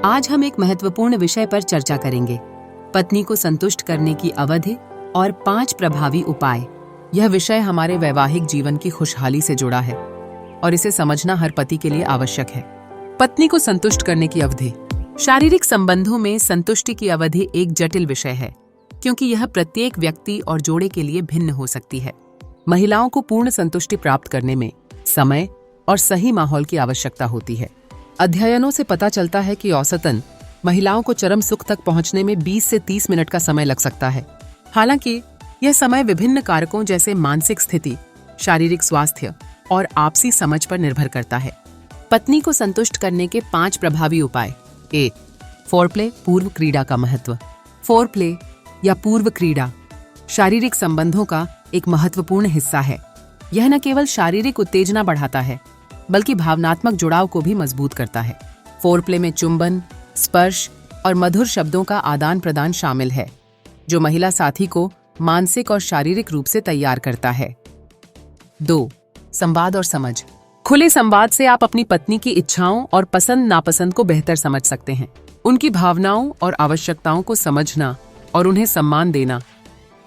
आज हम एक महत्वपूर्ण विषय पर चर्चा करेंगे, पत्नी को संतुष्ट करने की अवधि और 5 प्रभावी उपाय। यह विषय हमारे वैवाहिक जीवन की खुशहाली से जुड़ा है और इसे समझना हर पति के लिए आवश्यक है। पत्नी को संतुष्ट करने की अवधि। शारीरिक संबंधों में संतुष्टि की अवधि एक जटिल विषय है, क्योंकि यह प्रत्येक व्यक्ति और जोड़े के लिए भिन्न हो सकती है। महिलाओं को पूर्ण संतुष्टि प्राप्त करने में समय और सही माहौल की आवश्यकता होती है। अध्ययनों से पता चलता है कि औसतन महिलाओं को चरम सुख तक पहुंचने में 20 से 30 मिनट का समय लग सकता है। हालांकि यह समय विभिन्न कारकों जैसे मानसिक स्थिति, शारीरिक स्वास्थ्य और आपसी समझ पर निर्भर करता है। पत्नी को संतुष्ट करने के 5 प्रभावी उपाय। 1. फोरप्ले, पूर्व क्रीड़ा का महत्व। फोरप्ले या पूर्व क्रीड़ा शारीरिक संबंधों का एक महत्वपूर्ण हिस्सा है। यह न केवल शारीरिक उत्तेजना बढ़ाता है, बल्कि भावनात्मक जुड़ाव को भी मजबूत करता है। फोरप्ले में चुंबन, स्पर्श और मधुर शब्दों का आदान प्रदान शामिल है, जो महिला साथी को मानसिक और शारीरिक रूप से तैयार करता है। 2. संवाद और समझ। खुले संवाद से आप अपनी पत्नी की इच्छाओं और पसंद नापसंद को बेहतर समझ सकते हैं। उनकी भावनाओं और आवश्यकताओं को समझना और उन्हें सम्मान देना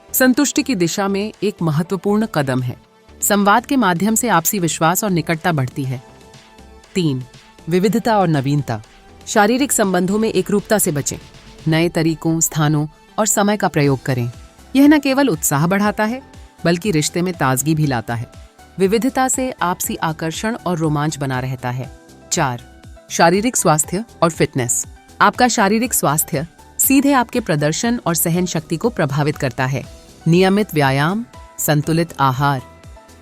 संतुष्टि की दिशा में एक महत्वपूर्ण कदम है। संवाद के माध्यम से आपसी विश्वास और निकटता बढ़ती है। 3. विविधता और नवीनता। शारीरिक संबंधों में एकरूपता से बचें। नए तरीकों, स्थानों और समय का प्रयोग करें। यह न केवल उत्साह बढ़ाता है, बल्कि रिश्ते में ताजगी भी लाता है। विविधता से आपसी आकर्षण और रोमांच बना रहता है। 4. शारीरिक स्वास्थ्य और फिटनेस। आपका शारीरिक स्वास्थ्य सीधे आपके प्रदर्शन और सहन शक्ति को प्रभावित करता है। नियमित व्यायाम, संतुलित आहार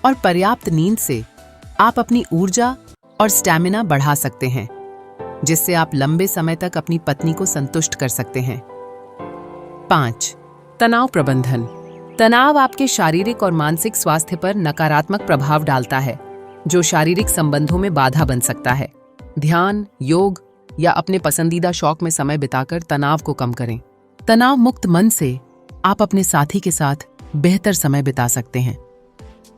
और पर्याप्त नींद से आप अपनी ऊर्जा और स्टैमिना बढ़ा सकते हैं, जिससे आप लंबे समय तक अपनी पत्नी को संतुष्ट कर सकते हैं। 5. तनाव प्रबंधन। तनाव आपके शारीरिक और मानसिक स्वास्थ्य पर नकारात्मक प्रभाव डालता है, जो शारीरिक संबंधों में बाधा बन सकता है। ध्यान, योग या अपने पसंदीदा शौक में समय बिताकर तनाव को कम करें। तनाव मुक्त मन से आप अपने साथी के साथ बेहतर समय बिता सकते हैं।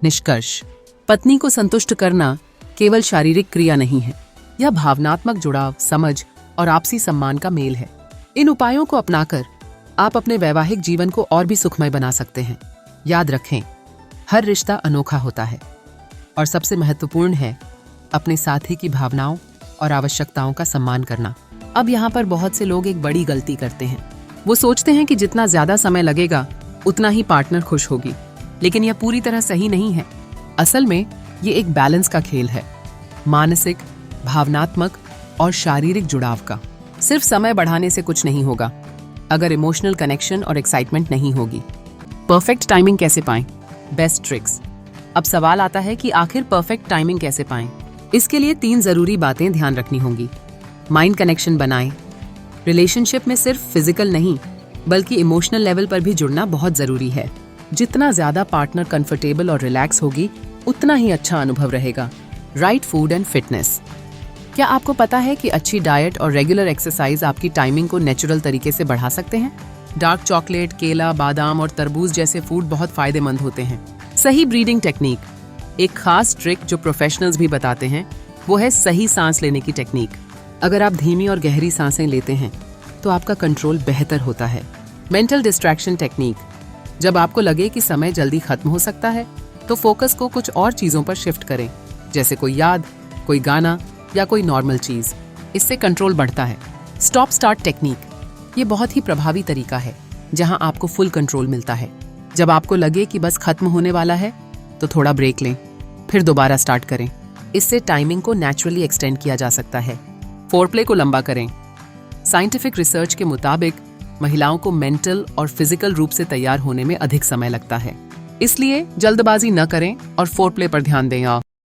निष्कर्ष, पत्नी को संतुष्ट करना केवल शारीरिक क्रिया नहीं है, यह भावनात्मक जुड़ाव, समझ और आपसी सम्मान का मेल है। इन उपायों को अपनाकर आप अपने वैवाहिक जीवन को और भी सुखमय बना सकते हैं। याद रखें, हर रिश्ता अनोखा होता है और सबसे महत्वपूर्ण है अपने साथी की भावनाओं और आवश्यकताओं का सम्मान करना। अब यहाँ पर बहुत से लोग एक बड़ी गलती करते हैं। वो सोचते हैं कि जितना ज्यादा समय लगेगा उतना ही पार्टनर खुश होगी, लेकिन यह पूरी तरह सही नहीं है। असल में ये एक बैलेंस का खेल है, मानसिक, भावनात्मक और शारीरिक जुड़ाव का। सिर्फ समय बढ़ाने से कुछ नहीं होगा अगर इमोशनल कनेक्शन और एक्साइटमेंट नहीं होगी। परफेक्ट टाइमिंग कैसे पाएं? Best tricks. अब सवाल आता है कि आखिर परफेक्ट टाइमिंग कैसे पाएं? इसके लिए 3 जरूरी बातें ध्यान रखनी होंगी। माइंड कनेक्शन बनाएं। रिलेशनशिप में सिर्फ फिजिकल नहीं, बल्कि इमोशनल लेवल पर भी जुड़ना बहुत जरूरी है। जितना ज्यादा पार्टनर कंफर्टेबल और रिलैक्स होगी, उतना ही अच्छा अनुभव रहेगा। Right food and fitness. क्या आपको पता है कि अच्छी डाइट और रेगुलर एक्सरसाइज आपकी टाइमिंग को नेचुरल तरीके से बढ़ा सकते हैं? डार्क चॉकलेट, केला, बादाम और तरबूज जैसे फूड बहुत फायदेमंद होते हैं। सही ब्रीदिंग टेक्निक। एक खास ट्रिक जो प्रोफेशनल्स भी बताते हैं, वो है सही सांस लेने की टेक्निक। अगर आप धीमी और गहरी सांसें लेते हैं, तो आपका कंट्रोल बेहतर होता है। Mental distraction technique. जब आपको लगे कि समय जल्दी खत्म हो सकता है, तो फोकस को कुछ और चीजों पर शिफ्ट करें, जैसे कोई याद, कोई गाना या कोई नॉर्मल चीज। इससे कंट्रोल बढ़ता है। Stop start technique. ये बहुत ही प्रभावी तरीका है, जहां आपको फुल कंट्रोल मिलता है। जब आपको लगे कि बस खत्म होने वाला है, तो थोड़ा ब्रेक लें, फिर दोबारा स्टार्ट करें। इससे टाइमिंग को नेचुरली एक्सटेंड किया जा सकता है। फोरप्ले को लंबा करें। साइंटिफिक रिसर्च के मुताबिक महिलाओं को मेंटल और फिजिकल रूप से तैयार होने में अधिक समय लगता है। इसलिए जल्दबाजी न करें और फोरप्ले पर ध्यान दें।